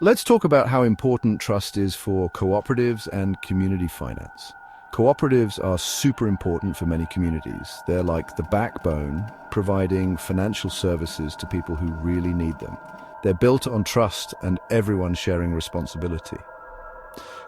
Let's talk about how important trust is for cooperatives and community finance. Cooperatives are super important for many communities. They're like the backbone, providing financial services to people who really need them. They're built on trust and everyone sharing responsibility.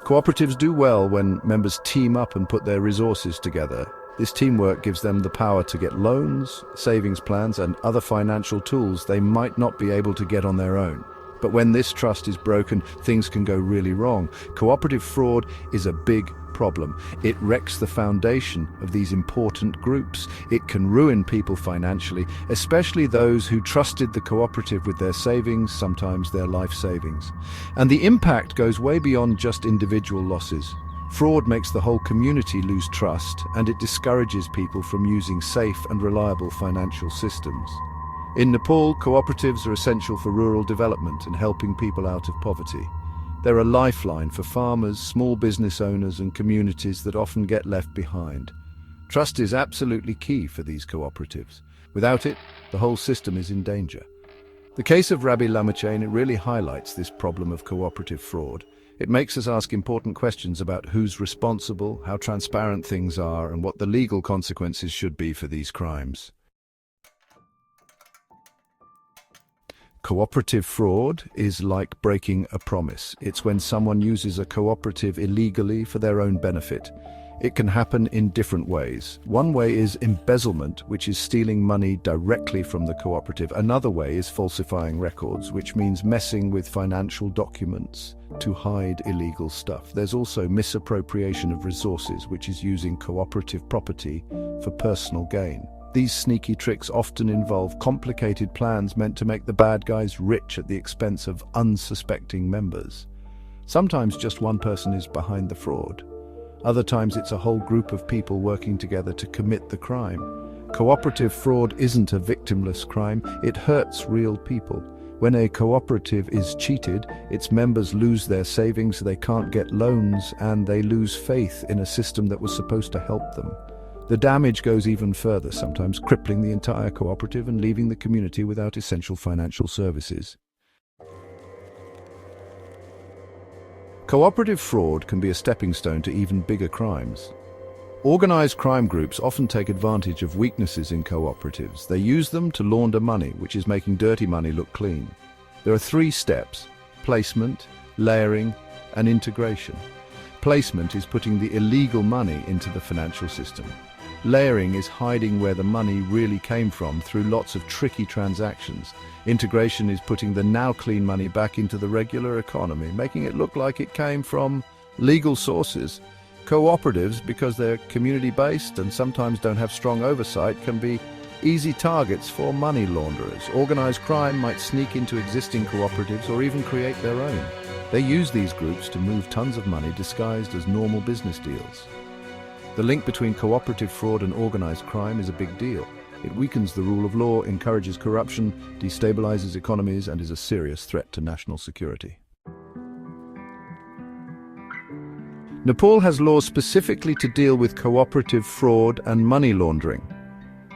Cooperatives do well when members team up and put their resources together. This teamwork gives them the power to get loans, savings plans, and other financial tools they might not be able to get on their own. But when this trust is broken, things can go really wrong. Cooperative fraud is a big problem. It wrecks the foundation of these important groups. It can ruin people financially, especially those who trusted the cooperative with their savings, sometimes their life savings. And the impact goes way beyond just individual losses. Fraud makes the whole community lose trust, and it discourages people from using safe and reliable financial systems. In Nepal, cooperatives are essential for rural development and helping people out of poverty. They're a lifeline for farmers, small business owners, and communities that often get left behind. Trust is absolutely key for these cooperatives. Without it, the whole system is in danger. The case of Rabi Lamichhane really highlights this problem of cooperative fraud. It makes us ask important questions about who's responsible, how transparent things are, and what the legal consequences should be for these crimes. Cooperative fraud is like breaking a promise. It's when someone uses a cooperative illegally for their own benefit. It can happen in different ways. One way is embezzlement, which is stealing money directly from the cooperative. Another way is falsifying records, which means messing with financial documents to hide illegal stuff. There's also misappropriation of resources, which is using cooperative property for personal gain. These sneaky tricks often involve complicated plans meant to make the bad guys rich at the expense of unsuspecting members. Sometimes just one person is behind the fraud. Other times it's a whole group of people working together to commit the crime. Cooperative fraud isn't a victimless crime, it hurts real people. When a cooperative is cheated, its members lose their savings, they can't get loans, and they lose faith in a system that was supposed to help them. The damage goes even further, sometimes crippling the entire cooperative and leaving the community without essential financial services. Cooperative fraud can be a stepping stone to even bigger crimes. Organized crime groups often take advantage of weaknesses in cooperatives. They use them to launder money, which is making dirty money look clean. There are 3 steps: placement, layering, and integration. Placement is putting the illegal money into the financial system. Layering is hiding where the money really came from through lots of tricky transactions. Integration is putting the now clean money back into the regular economy, making it look like it came from legal sources. Cooperatives, because they're community-based and sometimes don't have strong oversight, can be easy targets for money launderers. Organized crime might sneak into existing cooperatives or even create their own. They use these groups to move tons of money disguised as normal business deals. The link between cooperative fraud and organized crime is a big deal. It weakens the rule of law, encourages corruption, destabilizes economies, and is a serious threat to national security. Nepal has laws specifically to deal with cooperative fraud and money laundering.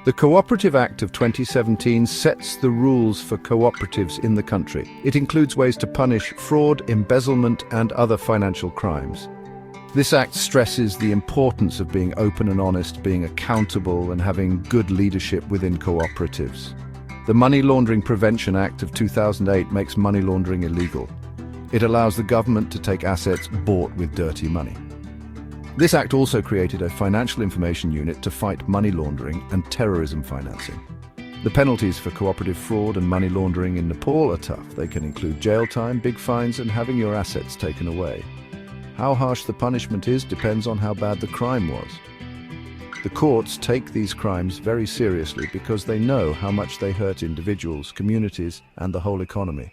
The Cooperative Act of 2017 sets the rules for cooperatives in the country. It includes ways to punish fraud, embezzlement, and other financial crimes. This act stresses the importance of being open and honest, being accountable, and having good leadership within cooperatives. The Money Laundering Prevention Act of 2008 makes money laundering illegal. It allows the government to take assets bought with dirty money. This act also created a financial information unit to fight money laundering and terrorism financing. The penalties for cooperative fraud and money laundering in Nepal are tough. They can include jail time, big fines, and having your assets taken away. How harsh the punishment is depends on how bad the crime was. The courts take these crimes very seriously because they know how much they hurt individuals, communities, and the whole economy.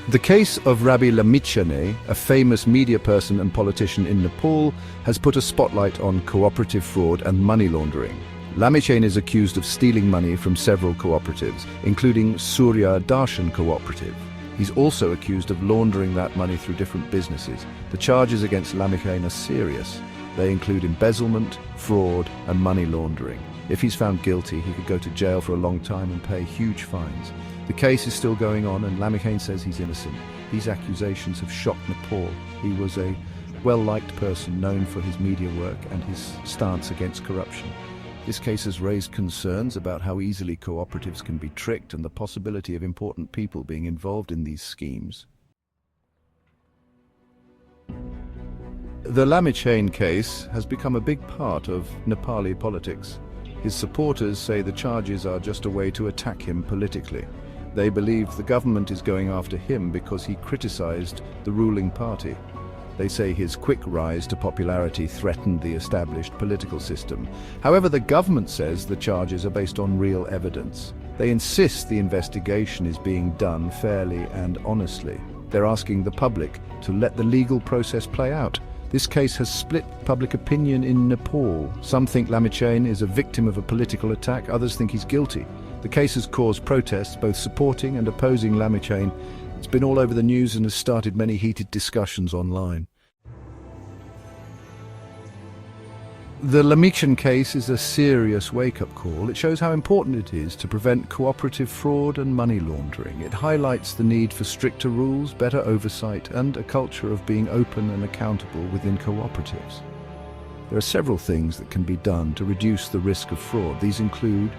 The case of Rabi Lamichhane, a famous media person and politician in Nepal, has put a spotlight on cooperative fraud and money laundering. Lamichhane is accused of stealing money from several cooperatives, including Surya Darshan Cooperative. He's also accused of laundering that money through different businesses. The charges against Lamichhane are serious. They include embezzlement, fraud, and money laundering. If he's found guilty, he could go to jail for a long time and pay huge fines. The case is still going on, and Lamichhane says he's innocent. These accusations have shocked Nepal. He was a well-liked person known for his media work and his stance against corruption. This case has raised concerns about how easily cooperatives can be tricked and the possibility of important people being involved in these schemes. The Lamichhane case has become a big part of Nepali politics. His supporters say the charges are just a way to attack him politically. They believe the government is going after him because he criticized the ruling party. They say his quick rise to popularity threatened the established political system. However, the government says the charges are based on real evidence. They insist the investigation is being done fairly and honestly. They're asking the public to let the legal process play out. This case has split public opinion in Nepal. Some think Lamichhane is a victim of a political attack, others think he's guilty. The case has caused protests, both supporting and opposing Lamichhane. It's been all over the news and has started many heated discussions online. The Lamichhane case is a serious wake-up call. It shows how important it is to prevent cooperative fraud and money laundering. It highlights the need for stricter rules, better oversight, and a culture of being open and accountable within cooperatives. There are several things that can be done to reduce the risk of fraud. These include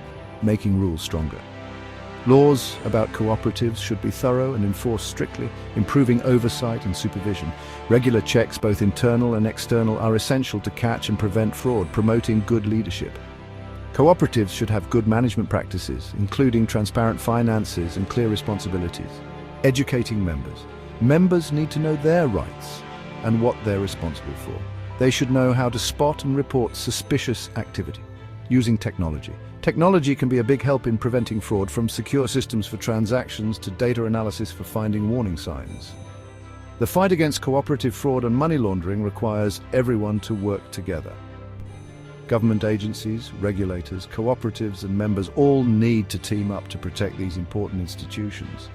making rules stronger. Laws about cooperatives should be thorough and enforced strictly, improving oversight and supervision. Regular checks, both internal and external, are essential to catch and prevent fraud, promoting good leadership. Cooperatives should have good management practices, including transparent finances and clear responsibilities. Educating members. Members need to know their rights and what they're responsible for. They should know how to spot and report suspicious activity. Using technology. Technology can be a big help in preventing fraud, from secure systems for transactions to data analysis for finding warning signs. The fight against cooperative fraud and money laundering requires everyone to work together. Government agencies, regulators, cooperatives and members all need to team up to protect these important institutions.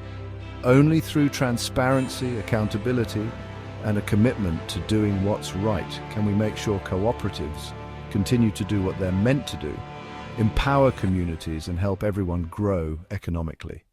Only through transparency, accountability and a commitment to doing what's right can we make sure cooperatives continue to do what they're meant to do, empower communities and help everyone grow economically.